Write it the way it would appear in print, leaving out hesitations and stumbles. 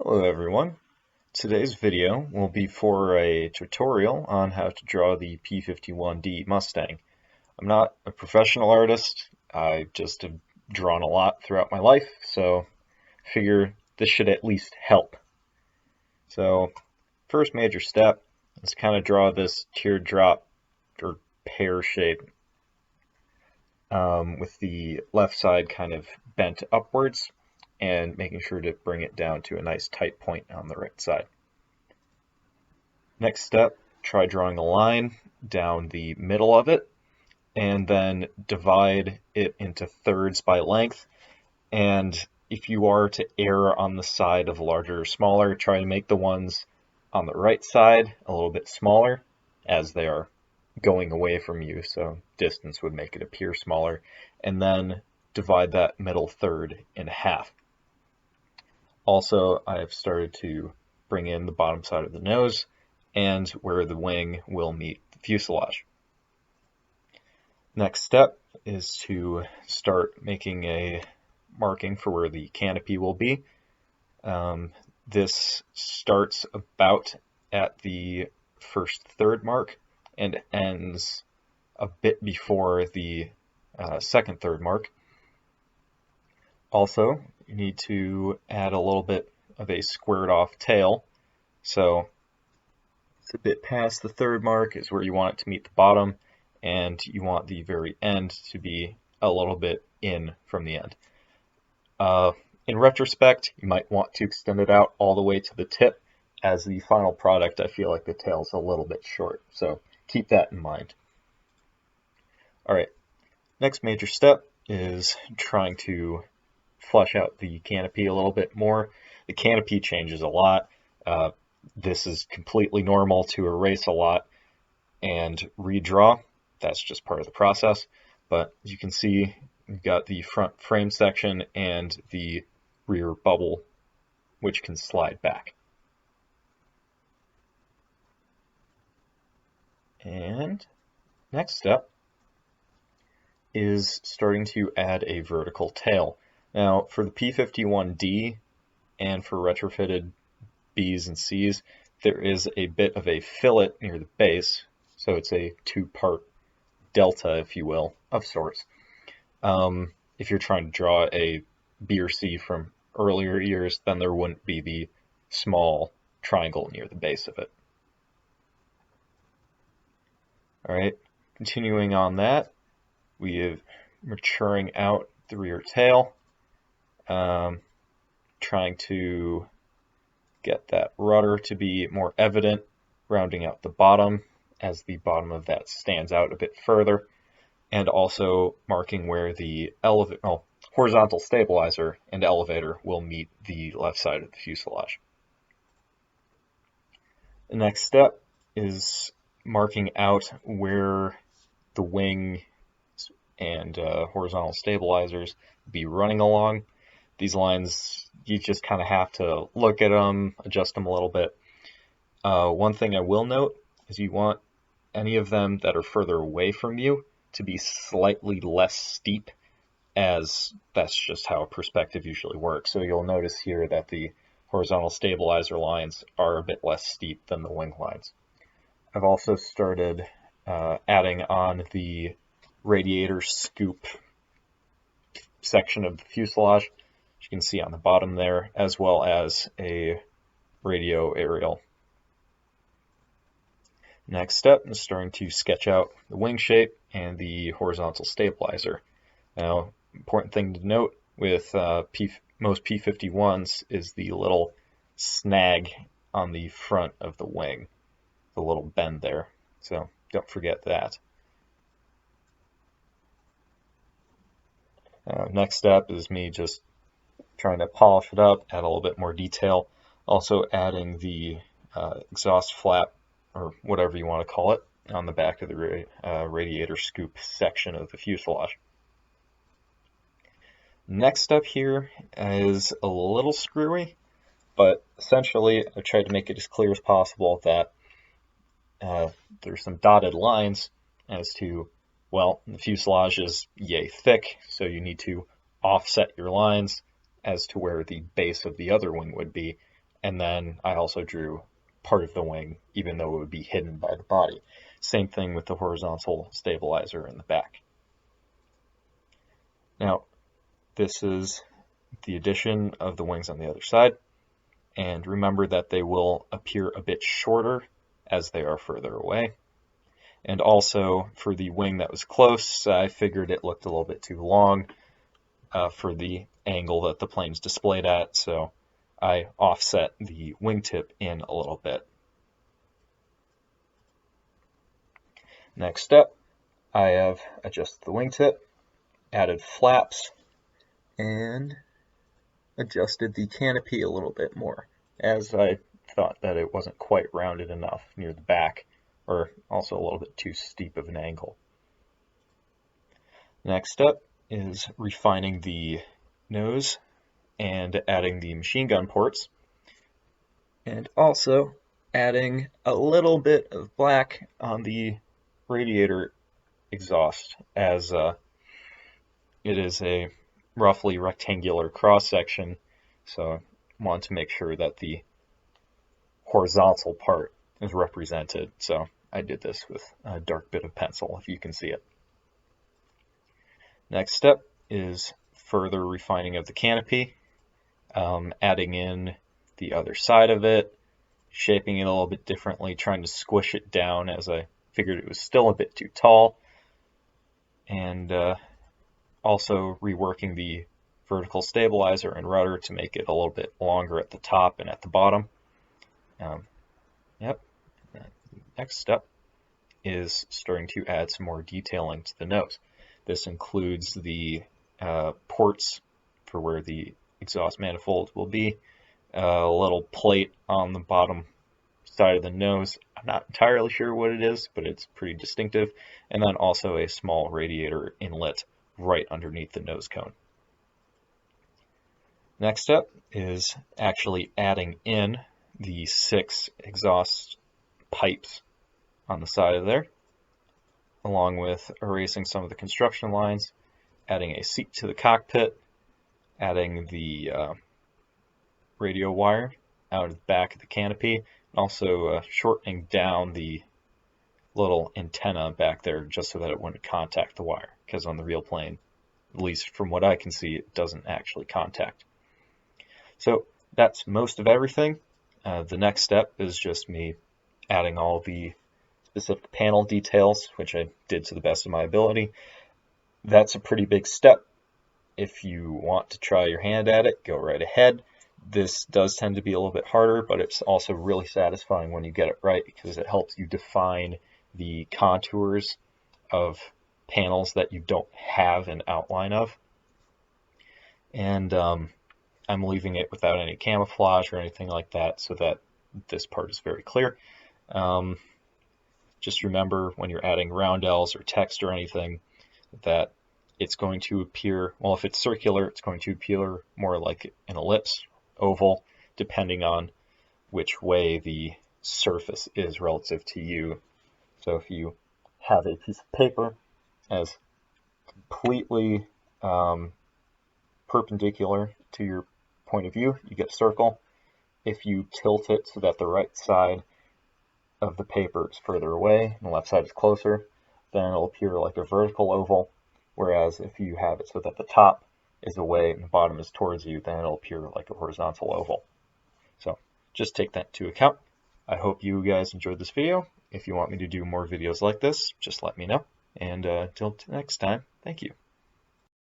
Hello everyone. Today's video will be for a tutorial on how to draw the P51D Mustang. I'm not a professional artist, I just have drawn a lot throughout my life, so figure this should at least help. So first major step is kind of draw this teardrop or pear shape with the left side kind of bent upwards and making sure to bring it down to a nice tight point on the right side. Next step, try drawing a line down the middle of it and then divide it into thirds by length. And if you are to err on the side of larger or smaller, try to make the ones on the right side a little bit smaller as they are going away from you, so distance would make it appear smaller, and then divide that middle third in half. Also, I've started to bring in the bottom side of the nose and where the wing will meet the fuselage. Next step is to start making a marking for where the canopy will be. This starts about at the first third mark and ends a bit before the second third mark. Also, you need to add a little bit of a squared off tail. So it's a bit past the third mark is where you want it to meet the bottom, and you want the very end to be a little bit in from the end. In retrospect, you might want to extend it out all the way to the tip. As the final product, I feel like the tail's a little bit short, so keep that in mind. All right, next major step is trying to flesh out the canopy a little bit more. The canopy changes a lot. This is completely normal to erase a lot and redraw. That's just part of the process. But as you can see, we've got the front frame section and the rear bubble, which can slide back. And next step is starting to add a vertical tail. Now, for the P51D and for retrofitted Bs and Cs, there is a bit of a fillet near the base, so it's a two-part delta, if you will, of sorts. If you're trying to draw a B or C from earlier years, then there wouldn't be the small triangle near the base of it. All right, continuing on that, we're maturing out the rear tail, trying to get that rudder to be more evident, rounding out the bottom as the bottom of that stands out a bit further, and also marking where the horizontal stabilizer and elevator will meet the left side of the fuselage. The next step is marking out where the wing and horizontal stabilizers be running along. These lines, you just kind of have to look at them, adjust them a little bit. One thing I will note is you want any of them that are further away from you to be slightly less steep, as that's just how perspective usually works. So you'll notice here that the horizontal stabilizer lines are a bit less steep than the wing lines. I've also started adding on the radiator scoop section of the fuselage, as you can see on the bottom there, as well as a radio aerial. Next step is starting to sketch out the wing shape and the horizontal stabilizer. Now, important thing to note with most P51s is the little snag on the front of the wing, the little bend there, so don't forget that. Next step is me just trying to polish it up, add a little bit more detail, also adding the exhaust flap, or whatever you want to call it, on the back of the radiator scoop section of the fuselage. Next step here is a little screwy, but essentially I tried to make it as clear as possible that there's some dotted lines as to, well, the fuselage is yay thick, so you need to offset your lines as to where the base of the other wing would be, and then I also drew part of the wing, even though it would be hidden by the body. Same thing with the horizontal stabilizer in the back. Now, this is the addition of the wings on the other side, and remember that they will appear a bit shorter as they are further away. And also, for the wing that was close, I figured it looked a little bit too long for the angle that the plane's displayed at, so I offset the wingtip in a little bit. Next up, I have adjusted the wingtip, added flaps, and adjusted the canopy a little bit more, as I thought that it wasn't quite rounded enough near the back, or also a little bit too steep of an angle. Next up is refining the nose and adding the machine gun ports, and also adding a little bit of black on the radiator exhaust, as it is a roughly rectangular cross section, so I want to make sure that the horizontal part is represented, so I did this with a dark bit of pencil, if you can see it. Next step is further refining of the canopy, adding in the other side of it, shaping it a little bit differently, trying to squish it down as I figured it was still a bit too tall, and also reworking the vertical stabilizer and rudder to make it a little bit longer at the top and at the bottom. Next step is starting to add some more detailing to the nose. This includes the ports for where the exhaust manifold will be, a little plate on the bottom side of the nose. I'm not entirely sure what it is, but it's pretty distinctive, and then also a small radiator inlet right underneath the nose cone. Next step is actually adding in the 6 exhaust pipes on the side of there, along with erasing some of the construction lines, adding a seat to the cockpit, adding the radio wire out of the back of the canopy, and also shortening down the little antenna back there just so that it wouldn't contact the wire, because on the real plane, at least from what I can see, it doesn't actually contact. So that's most of everything. The next step is just me adding all the specific panel details, which I did to the best of my ability. That's a pretty big step. If you want to try your hand at it, go right ahead. This does tend to be a little bit harder, but it's also really satisfying when you get it right, because it helps you define the contours of panels that you don't have an outline of. And I'm leaving it without any camouflage or anything like that, so that this part is very clear. Just remember, when you're adding roundels or text or anything, that it's going to appear, well, if it's circular, it's going to appear more like an ellipse, oval, depending on which way the surface is relative to you. So if you have a piece of paper as completely perpendicular to your point of view, you get a circle. If you tilt it so that the right side of the paper is further away and the left side is closer, then it'll appear like a vertical oval. Whereas if you have it so that the top is away and the bottom is towards you, then it'll appear like a horizontal oval. So just take that into account. I hope you guys enjoyed this video. If you want me to do more videos like this, just let me know. And until next time, thank you.